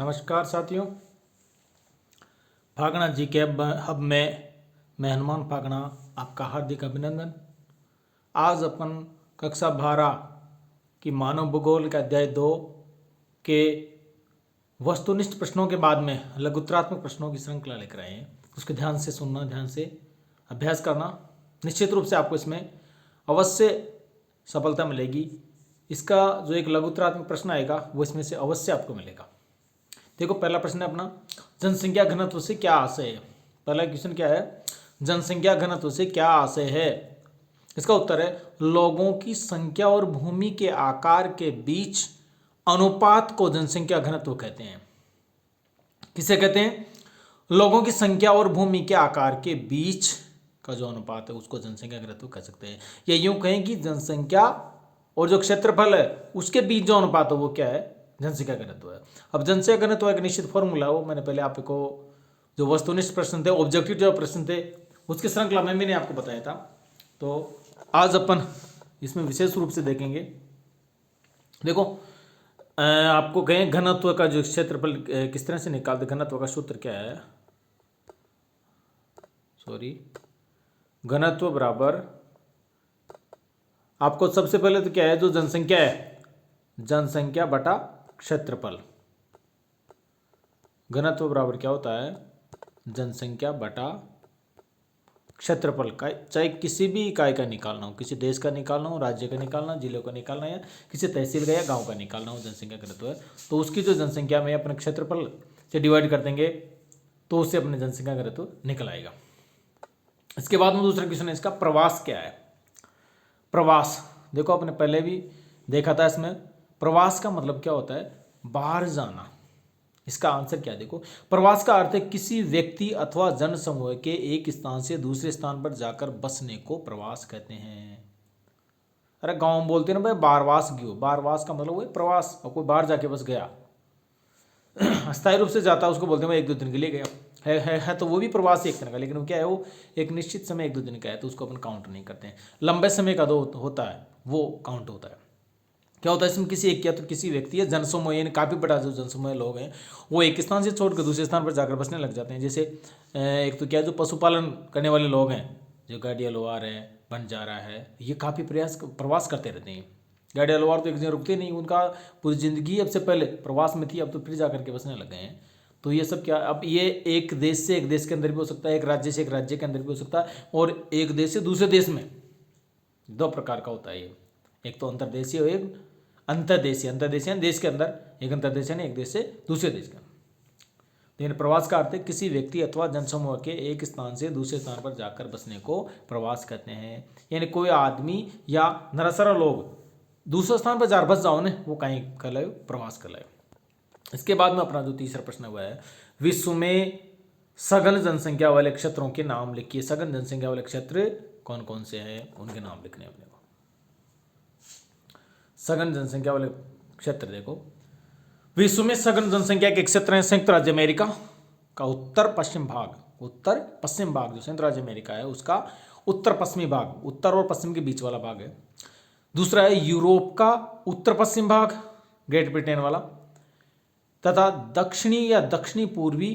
नमस्कार साथियों, फागणा जी के हब में मैं हनुमान फागणा आपका हार्दिक अभिनंदन। आज अपन कक्षा 12 की मानव भूगोल के अध्याय 2 के वस्तुनिष्ठ प्रश्नों के बाद में लघुत्तरात्मक प्रश्नों की श्रृंखला लेकर आए हैं। उसके ध्यान से सुनना, ध्यान से अभ्यास करना। निश्चित रूप से आपको इसमें अवश्य सफलता मिलेगी। इसका जो एक लघुत्तरात्मक प्रश्न आएगा वो इसमें से अवश्य आपको मिलेगा। देखो, पहला प्रश्न है अपना, जनसंख्या घनत्व से क्या आशय है। पहला क्वेश्चन क्या है, जनसंख्या घनत्व से क्या आशय है। इसका उत्तर है लोगों की संख्या और भूमि के आकार के बीच अनुपात को जनसंख्या घनत्व कहते हैं। किसे कहते हैं? लोगों की संख्या और भूमि के आकार के बीच का जो अनुपात है उसको जनसंख्या घनत्व कह सकते हैं। या यूं कहें कि जनसंख्या और जो क्षेत्रफल है उसके बीच जो अनुपात है वो क्या है? जनसंख्या घनत्व है। अब जनसंख्या घनत्व एक निश्चित फॉर्मूला है, वो मैंने पहले आपको जो वस्तुनिष्ठ प्रश्न थे, ऑब्जेक्टिव जो प्रश्न थे, उसकी श्रृंखला में मैंने आपको बताया था। तो आज अपन इसमें विशेष रूप से देखेंगे। देखो, आपको कहें घनत्व का जो क्षेत्रफल किस तरह से निकालते, घनत्व का सूत्र क्या है, घनत्व बराबर, आपको सबसे पहले तो क्या है, जो जनसंख्या है, जनसंख्या बटा क्षेत्रफल। घनत्व बराबर क्या होता है? जनसंख्या बटा क्षेत्रफल का, चाहे किसी भी इकाई का निकालना हो, किसी देश का निकालना हो, राज्य का निकालना, जिले का निकालना, या किसी तहसील का या गांव का निकालना हो, जनसंख्या घनत्व है। तो उसकी जो जनसंख्या में अपने क्षेत्रफल से डिवाइड कर देंगे तो उससे अपने जनसंख्या घनत्व निकल आएगा। इसके बाद में दूसरा क्वेश्चन है इसका, प्रवास क्या है। प्रवास, देखो आपने पहले भी देखा था। इसमें प्रवास का मतलब क्या होता है? बाहर जाना। इसका आंसर क्या है? देखो, प्रवास का अर्थ है किसी व्यक्ति अथवा जन समूह के एक स्थान से दूसरे स्थान पर जाकर बसने को प्रवास कहते हैं। अरे गांव में बोलते हैं ना भाई, बारवास गयो। बारवास का मतलब वो प्रवास, और कोई बाहर जाके बस गया, अस्थायी रूप से जाता है उसको बोलते हैं एक दो दिन के लिए गया है तो वो भी प्रवास एक तरह का, लेकिन वो क्या है, वो एक निश्चित समय एक दो दिन का है तो उसको अपन काउंट नहीं करते हैं। लंबे समय का दो होता है वो काउंट होता है। क्या होता है इसमें, किसी एक या तो किसी व्यक्ति या जनसमूह, यानी काफ़ी बड़ा जो जनसमूह लोग हैं वो एक स्थान से छोड़कर दूसरे स्थान पर जाकर बसने लग जाते हैं। जैसे एक तो क्या, जो पशुपालन करने वाले लोग हैं, जो गाड़िया लोहार है, बंजारा है, ये काफ़ी प्रवास करते रहते हैं। गाड़िया लोहार तो एक जगह रुकते नहीं, उनका पूरी जिंदगी अब से पहले प्रवास में थी, अब तो फिर जाकर के बसने लग गए हैं। तो ये सब क्या, अब ये एक देश से एक देश के अंदर भी हो सकता है, एक राज्य से एक राज्य के अंदर भी हो सकता है, और एक देश से दूसरे देश में। दो प्रकार का होता है ये, एक तो अंतर्देशीय और एक अंतर्देशीय। अंतर्देशीय देश के अंदर, एक अंतर्देशीय एक देश से दूसरे देश का। लेकिन प्रवास का अर्थ है किसी व्यक्ति अथवा जनसमूह के एक स्थान से दूसरे स्थान पर जाकर बसने को प्रवास कहते हैं। यानी कोई आदमी या नरसरा लोग दूसरे स्थान पर जाकर बस जाओ ना, वो कहीं कहलाए, प्रवास कहलाए। इसके बाद में अपना जो तीसरा प्रश्न हुआ है, विश्व में सघन जनसंख्या वाले क्षेत्रों के नाम लिखिए। सघन जनसंख्या वाले क्षेत्र कौन कौन से हैं, उनके नाम लिखने अपने को। सघन जनसंख्या वाले क्षेत्र देखो, विश्व में सघन जनसंख्या के क्षेत्र हैं संयुक्त राज्य अमेरिका का उत्तर पश्चिम भाग। उत्तर पश्चिम भाग जो संयुक्त राज्य अमेरिका है उसका उत्तर पश्चिमी भाग, उत्तर और पश्चिम के बीच वाला भाग है। दूसरा है यूरोप का उत्तर पश्चिम भाग, ग्रेट ब्रिटेन वाला, तथा दक्षिणी या दक्षिणी पूर्वी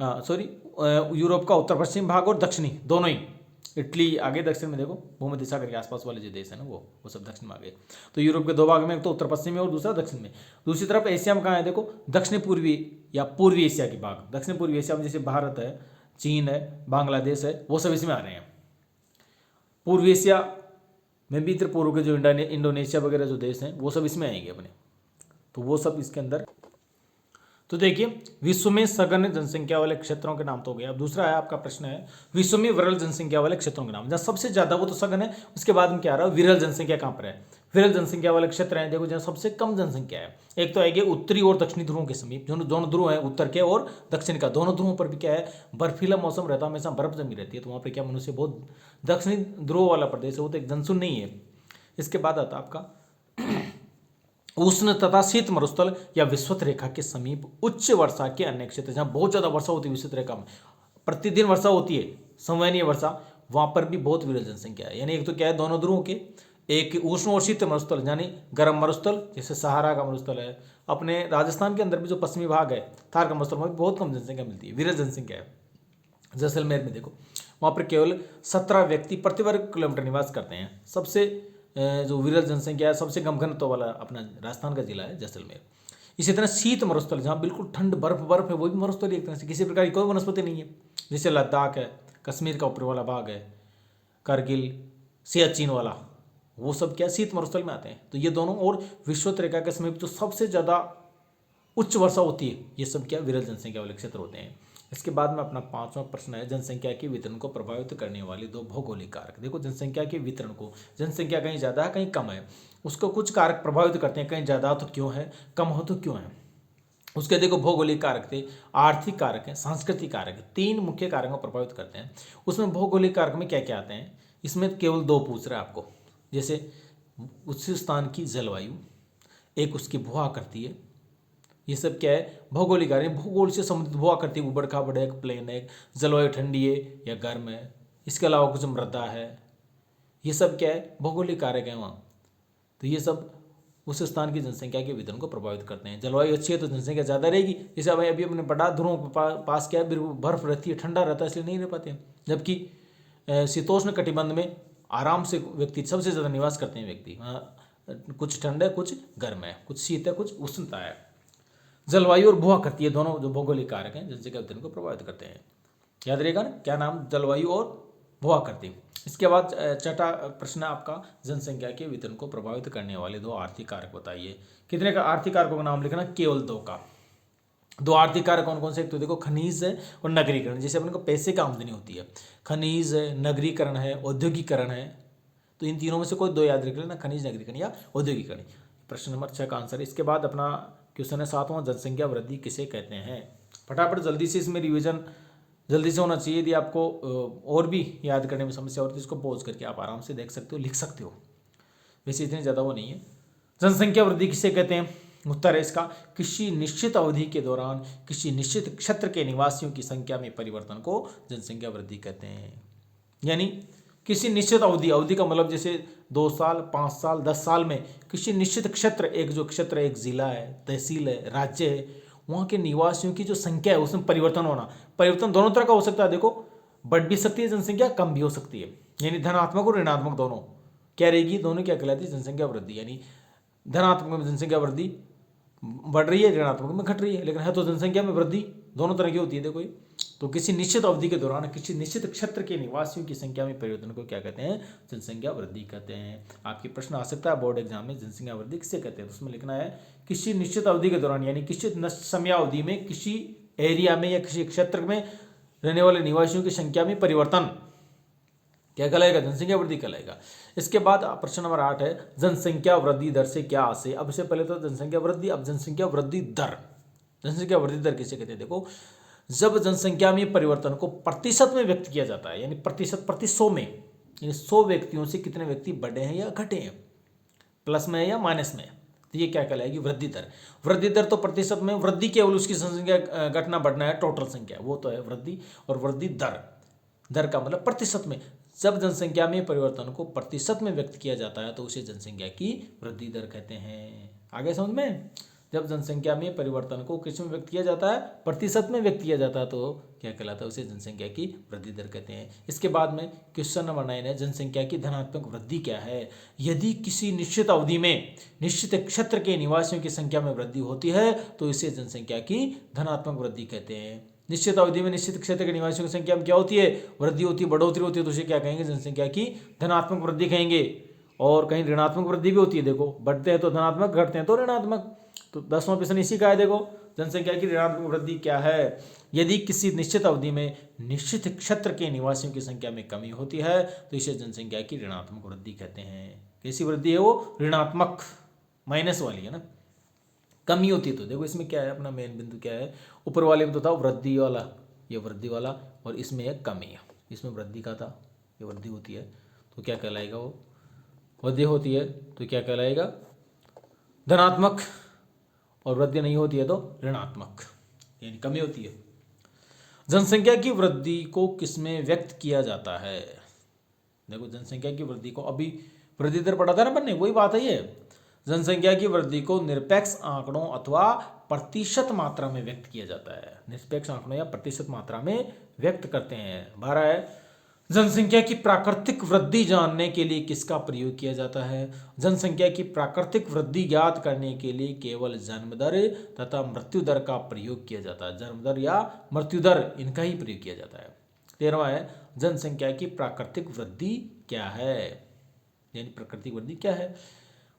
यूरोप का उत्तर पश्चिम भाग और दक्षिणी दोनों ही, इटली आगे दक्षिण में देखो, भूमध्य सागर के आसपास वाले जो देश है ना वो सब दक्षिण में आ गए। तो यूरोप के दो भाग में, एक तो उत्तर पश्चिम में और दूसरा दक्षिण में। दूसरी तरफ एशिया में कहाँ है, देखो दक्षिण पूर्वी या पूर्वी एशिया के भाग। दक्षिण पूर्वी एशिया में जैसे भारत है, चीन है, बांग्लादेश है, वो सब इसमें आ रहे हैं। पूर्वी एशिया में भी इधर पूर्व के जो इंडोनेशिया वगैरह जो देश हैं वो सब इसमें आएंगे अपने, तो वो सब इसके अंदर। तो देखिए, विश्व में सघन जनसंख्या वाले क्षेत्रों के नाम तो हो गए। अब दूसरा है आपका प्रश्न है, विश्व में विरल जनसंख्या वाले क्षेत्रों के नाम। जहाँ सबसे ज्यादा वो तो सघन है, उसके बाद में क्या आ रहा है, विरल जनसंख्या कहाँ पर है। विरल जनसंख्या वाले क्षेत्र हैं, देखो जहाँ सबसे कम जनसंख्या है, एक तो आएगी उत्तरी और दक्षिणी ध्रुवों के समीप, जो दोनों ध्रुव हैं, उत्तर के और दक्षिण का, दोनों ध्रुवों पर भी क्या है, बर्फीला मौसम रहता है, हमेशा बर्फ जमी रहती है। तो वहाँ पर क्या, मनुष्य बहुत, दक्षिणी ध्रुव वाला प्रदेश है वो तो एक जनशून्य नहीं है। इसके बाद आता आपका उष्ण तथा शीत मरुस्थल या विषुवत रेखा के समीप उच्च वर्षा के अन्य क्षेत्र, जहां बहुत ज्यादा वर्षा होती है, विषुवत रेखा में प्रतिदिन वर्षा होती है, संवहनीय वर्षा, वहां पर भी बहुत विरल जनसंख्या है। यानी एक तो क्या है, दोनों ध्रुवों के एक उष्ण और शीत मरुस्थल यानी गर्म मरुस्थल, जैसे सहारा का मरुस्थल है। अपने राजस्थान के अंदर भी जो पश्चिमी भाग है थार का मरुस्थल, वहाँ बहुत कम जनसंख्या मिलती है, विरल जनसंख्या है। जैसलमेर में देखो, वहाँ पर केवल 17 व्यक्ति प्रति वर्ग किलोमीटर निवास करते हैं। सबसे जो विरल जनसंख्या है, सबसे कम घनत्व वाला अपना राजस्थान का जिला है जैसलमेर। इसी तरह शीत मरुस्थल, जहाँ बिल्कुल ठंड बर्फ है, वो भी मरुस्थल एक तरह से, किसी प्रकार की कोई वनस्पति नहीं है। जैसे लद्दाख है, कश्मीर का ऊपर वाला भाग है, करगिल, सियाचिन वाला, वो सब क्या शीत मरुस्थल में आते हैं। तो ये दोनों, और विषुवत रेखा के समीप जो सबसे ज़्यादा उच्च वर्षा होती है, ये सब क्या विरल जनसंख्या वाले क्षेत्र होते हैं। इसके बाद में अपना 5वां प्रश्न है, जनसंख्या के वितरण को प्रभावित करने वाले 2 भौगोलिक कारक। देखो, जनसंख्या के वितरण को, जनसंख्या कहीं ज़्यादा है कहीं कम है, उसको कुछ कारक प्रभावित करते हैं, कहीं ज़्यादा तो क्यों है, कम हो तो क्यों है। उसके देखो भौगोलिक कारक थे, आर्थिक कारक है, सांस्कृतिक कारक है, 3 मुख्य कारकों को प्रभावित करते हैं। उसमें भौगोलिक कारक में क्या क्या आते हैं, इसमें केवल 2 पूछ रहा है आपको। जैसे उस स्थान की जलवायु, एक उसकी भू आकृति है, ये सब क्या है भौगोलिक कारक। भूगोल से संबंधित भू आकृति, उबड़ खाबड़ है, प्लेन है, जलवायु ठंडी है या गर्म है, इसके अलावा कुछ मृदा है, ये सब क्या है भौगोलिक कारक है वहाँ। तो ये सब उस स्थान की जनसंख्या के वितरण को प्रभावित करते हैं। जलवायु अच्छी है तो जनसंख्या ज़्यादा रहेगी। जैसे अभी अपने बड़ा ध्रुवों के पास क्या है, बर्फ रहती है, ठंडा रहता है, इसलिए नहीं रह पाते हैं। जबकि शीतोष्ण कटिबंध में आराम से व्यक्ति सबसे ज़्यादा निवास करते हैं व्यक्ति, कुछ ठंड है, कुछ गर्म है, कुछ शीत है, कुछ उष्णता है। जलवायु और भू आकृति, ये दोनों जो भौगोलिक कारक हैं जनसंख्या वितरण को प्रभावित करते हैं। याद रहेगा ना, क्या नाम, जलवायु और भू आकृति। इसके बाद 6वां प्रश्न आपका, जनसंख्या के वितरण को प्रभावित करने वाले 2 आर्थिक कारक बताइए। कितने का आर्थिक कारकों का नाम लिखना, केवल 2 का। 2 आर्थिक कारक कौन कौन से, तो देखो खनिज है और नगरीकरण। जैसे अपन को पैसे का आमदनी होती है, खनिज है, नगरीकरण है, औद्योगिकरण है। तो इन तीनों में से कोई 2 याद रख लेना, खनिज नगरीकरण या औद्योगिकरण। प्रश्न नंबर 6 का आंसर है। इसके बाद अपना क्वेश्चन है 7वां, जनसंख्या वृद्धि किसे कहते हैं। फटाफट जल्दी से इसमें रिवीजन जल्दी से होना चाहिए। यदि आपको और भी याद करने में समस्या होती है, इसको पॉज करके आप आराम से देख सकते हो, लिख सकते हो, वैसे इतनी ज़्यादा वो नहीं है। जनसंख्या वृद्धि किसे कहते हैं, उत्तर है इसका, किसी निश्चित अवधि के दौरान किसी निश्चित क्षेत्र के निवासियों की संख्या में परिवर्तन को जनसंख्या वृद्धि कहते हैं। यानी किसी निश्चित अवधि का मतलब जैसे 2 साल, 5 साल, 10 साल में किसी निश्चित क्षेत्र, एक जो क्षेत्र, एक जिला है, तहसील है, राज्य है, वहाँ के निवासियों की जो संख्या है उसमें परिवर्तन होना। परिवर्तन दोनों तरह का हो सकता है। देखो, बढ़ भी सकती है जनसंख्या, कम भी हो सकती है, यानी धनात्मक और ऋणात्मक दोनों क्या रहेगी, दोनों क्या कहलाती है, जनसंख्या वृद्धि। यानी धनात्मक में जनसंख्या वृद्धि बढ़ रही है, ऋणात्मक में घट रही है, लेकिन है तो जनसंख्या में वृद्धि, दोनों तरह की होती है। देखो, तो किसी निश्चित अवधि के दौरान किसी निश्चित क्षेत्र के निवासियों की संख्या में परिवर्तन को क्या कहते हैं, जनसंख्या वृद्धि कहते हैं। आपके प्रश्न आ सकता है बोर्ड एग्जाम में, जनसंख्या वृद्धि किसे कहते हैं, तो उसमें लिखना है किसी निश्चित अवधि के दौरान, यानी किसी समयावधि में किसी एरिया में या किसी क्षेत्र में रहने वाले निवासियों की संख्या में परिवर्तन क्या कहलाएगा, जनसंख्या वृद्धि कहलाएगा। इसके बाद प्रश्न नंबर 8 है, जनसंख्या वृद्धि दर से क्या आशय। अब से पहले तो जनसंख्या वृद्धि, अब जनसंख्या वृद्धि दर। जनसंख्या वृद्धि दर किसे कहते हैं, देखो, जब जनसंख्या में परिवर्तन को प्रतिशत में व्यक्त किया जाता है, यानी प्रतिशत, प्रति 100 में, यानी 100 व्यक्तियों से कितने व्यक्ति बढ़े हैं या घटे हैं, प्लस में या माइनस में, तो ये क्या कहलाएगी, वृद्धि दर। वृद्धि दर तो प्रतिशत में, वृद्धि केवल उसकी जनसंख्या घटना बढ़ना है, टोटल संख्या, वो तो है वृद्धि। और वृद्धि दर, दर का मतलब प्रतिशत में। जब जनसंख्या में परिवर्तन को प्रतिशत में व्यक्त किया जाता है तो उसे जनसंख्या की वृद्धि दर कहते हैं। आगे समझ में, जब जनसंख्या में परिवर्तन को किस में व्यक्त किया जाता है, प्रतिशत में व्यक्त किया जाता है, तो क्या कहलाता है, उसे जनसंख्या की वृद्धि दर कहते हैं। इसके बाद में क्वेश्चन नंबर 9 है, जनसंख्या की धनात्मक वृद्धि क्या है। यदि किसी निश्चित अवधि में निश्चित क्षेत्र के निवासियों की संख्या में वृद्धि होती है तो इसे जनसंख्या की धनात्मक वृद्धि कहते हैं। निश्चित अवधि में निश्चित क्षेत्र के निवासियों की संख्या में क्या होती है, वृद्धि होती है, बढ़ोतरी होती है, तो उसे क्या कहेंगे, जनसंख्या की धनात्मक वृद्धि कहेंगे। और कहीं ऋणात्मक वृद्धि भी होती है, देखो, बढ़ते हैं तो धनात्मक, घटते हैं तो ऋणात्मक। तो 10वां प्रश्न इसी का है। देखो, जनसंख्या की ऋणात्मक वृद्धि क्या है। यदि किसी निश्चित अवधि में निश्चित क्षेत्र के निवासियों की संख्या में कमी होती है तो इसे जनसंख्या की ऋणात्मक वृद्धि कहते हैं। कैसी वृद्धि है वो, ऋणात्मक, माइनस वाली है ना, कमी होती है। तो देखो इसमें क्या है, अपना मेन बिंदु क्या है, ऊपर वाले में तो था वृद्धि वाला, ये वृद्धि वाला, और इसमें एक कमी है, इसमें वृद्धि का था, ये वृद्धि होती है तो क्या कहलाएगा, वो वृद्धि होती है तो क्या कहलाएगा, धनात्मक, और वृद्धि नहीं होती है तो ऋणात्मक, यानी कमी होती है। जनसंख्या की वृद्धि को किसमें व्यक्त किया जाता है। देखो, जनसंख्या की वृद्धि को अभी वृद्धि दर पढ़ा था ना बनने, वही बात है ये। जनसंख्या की वृद्धि को निरपेक्ष आंकड़ों अथवा प्रतिशत मात्रा में व्यक्त किया जाता है। निरपेक्ष आंकड़ों या प्रतिशत मात्रा में व्यक्त करते हैं। 12 है, जनसंख्या की प्राकृतिक वृद्धि जानने के लिए किसका प्रयोग किया जाता है? जनसंख्या की प्राकृतिक वृद्धि ज्ञात करने के लिए केवल जन्म दर तथा मृत्यु दर का प्रयोग किया जाता है। जन्म दर या मृत्यु दर, इनका ही प्रयोग किया जाता है। 13वां है, जनसंख्या की प्राकृतिक वृद्धि क्या है, यानी प्राकृतिक वृद्धि क्या है?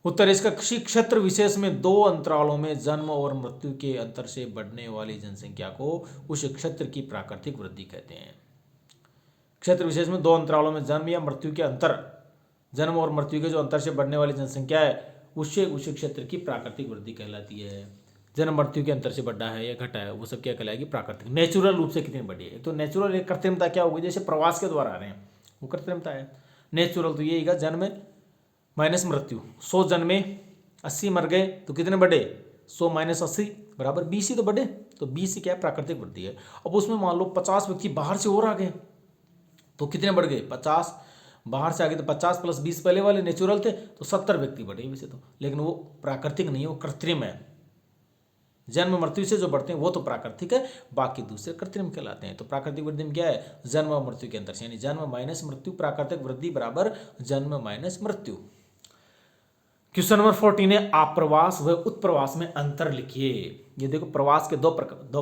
उत्तर, इसका किसी क्षेत्र विशेष में 2 अंतरालों में जन्म और मृत्यु के अंतर से बढ़ने वाली जनसंख्या को उस क्षेत्र की प्राकृतिक वृद्धि कहते हैं। क्षेत्र विशेष में 2 अंतरालों में जन्म या मृत्यु के अंतर, जन्म और मृत्यु के जो अंतर से बढ़ने वाली जनसंख्या है, उससे उस क्षेत्र की प्राकृतिक वृद्धि कहलाती है। जन्म मृत्यु के अंतर से बढ़ा है या घटा है, वो सब क्या कहलाएगी? प्राकृतिक। नेचुरल रूप से कितनी बढ़ी है? तो नेचुरल एक कृत्रिमता क्या होगी? जैसे प्रवास के द्वारा आ रहे हैं, वो कृत्रिमता है। नेचुरल तो यही का जन्म माइनस मृत्यु। 100 जन्मे, 80 मर गए, तो कितने बढ़े? 100 माइनस 80 बराबर 20 ही तो बढ़े। तो 20 क्या है? प्राकृतिक वृद्धि है। अब उसमें मान लो 50 व्यक्ति बाहर से और आ गए, तो कितने बढ़ गए? 50 बाहर से आ गए, तो 50 प्लस 20 पहले वाले नेचुरल थे, तो 70 व्यक्ति बढ़े वैसे तो, लेकिन वो प्राकृतिक नहीं है, वो कृत्रिम है। जन्म मृत्यु से जो बढ़ते हैं वो तो प्राकृतिक है, बाकी दूसरे कृत्रिम कहलाते हैं। तो प्राकृतिक वृद्धि में क्या है? जन्म और मृत्यु के अंतर से, यानी जन्म माइनस मृत्यु, प्राकृतिक वृद्धि बराबर जन्म माइनस मृत्यु। क्वेश्चन नंबर 14 है, आप्रवास व उत्प्रवास में अंतर लिखिए। ये देखो, प्रवास के दो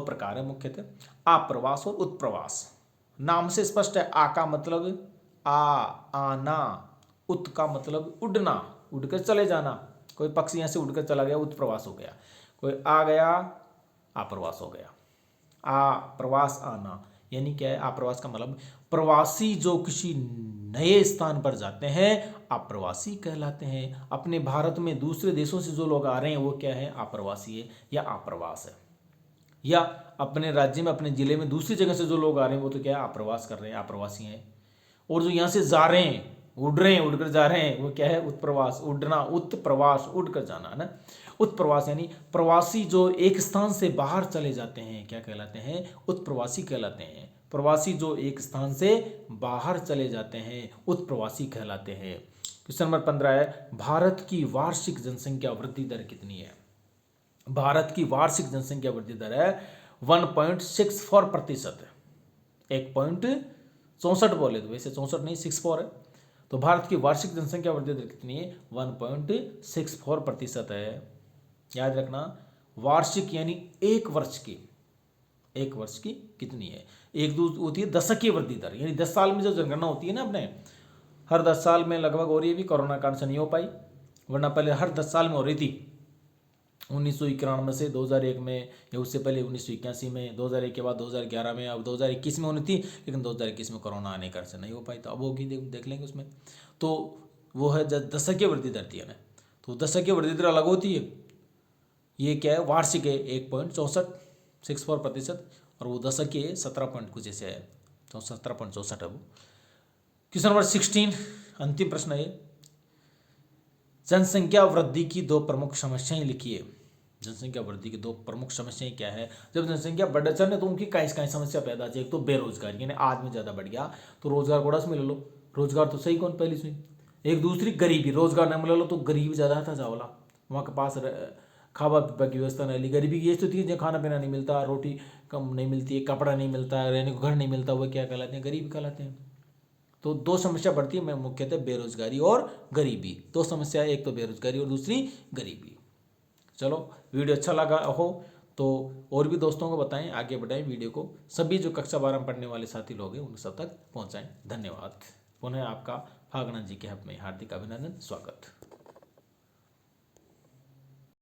प्रकार है मुख्यतः, आप्रवास और उत्प्रवास। नाम से स्पष्ट है, आ का मतलब आना, उत का मतलब उड़ना, उड़कर चले जाना। कोई पक्षी यहाँ से उड़कर चला गया, उत्प्रवास हो गया। कोई आ गया, आप्रवास हो गया। आप्रवास आना, यानी क्या है? आप्रवास का मतलब प्रवासी जो किसी नए स्थान पर जाते हैं, आप्रवासी कहलाते हैं। अपने भारत में दूसरे देशों से जो लोग आ रहे हैं, वो क्या है? आप्रवासी है या आप्रवास है। या अपने राज्य में, अपने जिले में दूसरी जगह से जो लोग आ रहे हैं, वो तो क्या है? आप्रवास कर रहे हैं, आप्रवासी हैं। और जो यहाँ से जा रहे हैं, उड़ रहे हैं, उड़कर जा रहे हैं, वो क्या है? उत्प्रवास, उड़ना, उत्प्रवास, उड़कर जाना है ना। उत्प्रवास यानी प्रवासी जो एक स्थान से बाहर चले जाते हैं, क्या कहलाते हैं? उत्प्रवासी कहलाते हैं। प्रवासी जो एक स्थान से बाहर चले जाते हैं, उत्प्रवासी कहलाते हैं। क्वेश्चन नंबर 15 है, भारत की वार्षिक जनसंख्या वृद्धि दर कितनी है? भारत की वार्षिक जनसंख्या वृद्धि दर है 1.64%। 1.64 बोले तो वैसे 64 नहीं, 64 है। तो भारत की वार्षिक जनसंख्या वृद्धि दर कितनी है? 1.64% है। याद रखना, वार्षिक यानी एक वर्ष की कितनी है? एक दूसरी होती है दशकीय वृद्धि दर, यानी 10 साल में जो जनगणना होती है ना अपने, हर 10 साल में लगभग हो रही है। भी कोरोना कारण से नहीं हो पाई, वरना पहले हर 10 साल में हो रही थी। 1991 से 2001 में, या उससे पहले 1981 में, 2001 के बाद 2011 में, अब 2021 में होनी थी, लेकिन 2021 में कोरोना आने कारण से नहीं हो पाई, तो अब होगी, देख लेंगे उसमें। तो वो है दशकीय वृद्धि दर थी ना, तो दशकीय वृद्धि दर अलग होती है। ये क्या है? वार्षिक है 1.64%, और वो दशकीय है 17 पॉइंट कुछ ऐसे है, तो 17.64 है वो। क्वेश्चन नंबर 16, अंतिम प्रश्न है, जनसंख्या वृद्धि की 2 प्रमुख समस्याएं लिखिए। जनसंख्या वृद्धि की 2 प्रमुख समस्याएं क्या है? जब जनसंख्या बढ़ चले तो उनकी काई समस्या पैदा होती है। एक तो बेरोजगारी, यानी आदमी ज़्यादा बढ़ गया तो रोजगार कोड़ा से मिल लो, रोजगार तो सही कौन पहली सुई। एक दूसरी गरीबी, रोजगार न मिल लो तो गरीबी ज़्यादा था जावला, वहाँ के पास खावा पीवा की व्यवस्था नहीं। गरीबी की ये स्थिति है, जहाँ खाना पीना नहीं मिलता, रोटी कम नहीं मिलती है, कपड़ा नहीं मिलता, रहने को घर नहीं मिलता, वो क्या कहलाते हैं? गरीबी कहलाते हैं। तो 2 समस्या बढ़ती है मुख्यतः, बेरोजगारी और गरीबी। 2 समस्या, एक तो बेरोजगारी और दूसरी गरीबी। चलो, वीडियो अच्छा लगा हो तो और भी दोस्तों को बताएं, आगे बढ़ाएं वीडियो को। सभी जो कक्षा 12 में पढ़ने वाले साथी लोग हैं उन सब तक पहुंचाएं। धन्यवाद। पुनः आपका फागना जी के हक में हार्दिक अभिनंदन, स्वागत।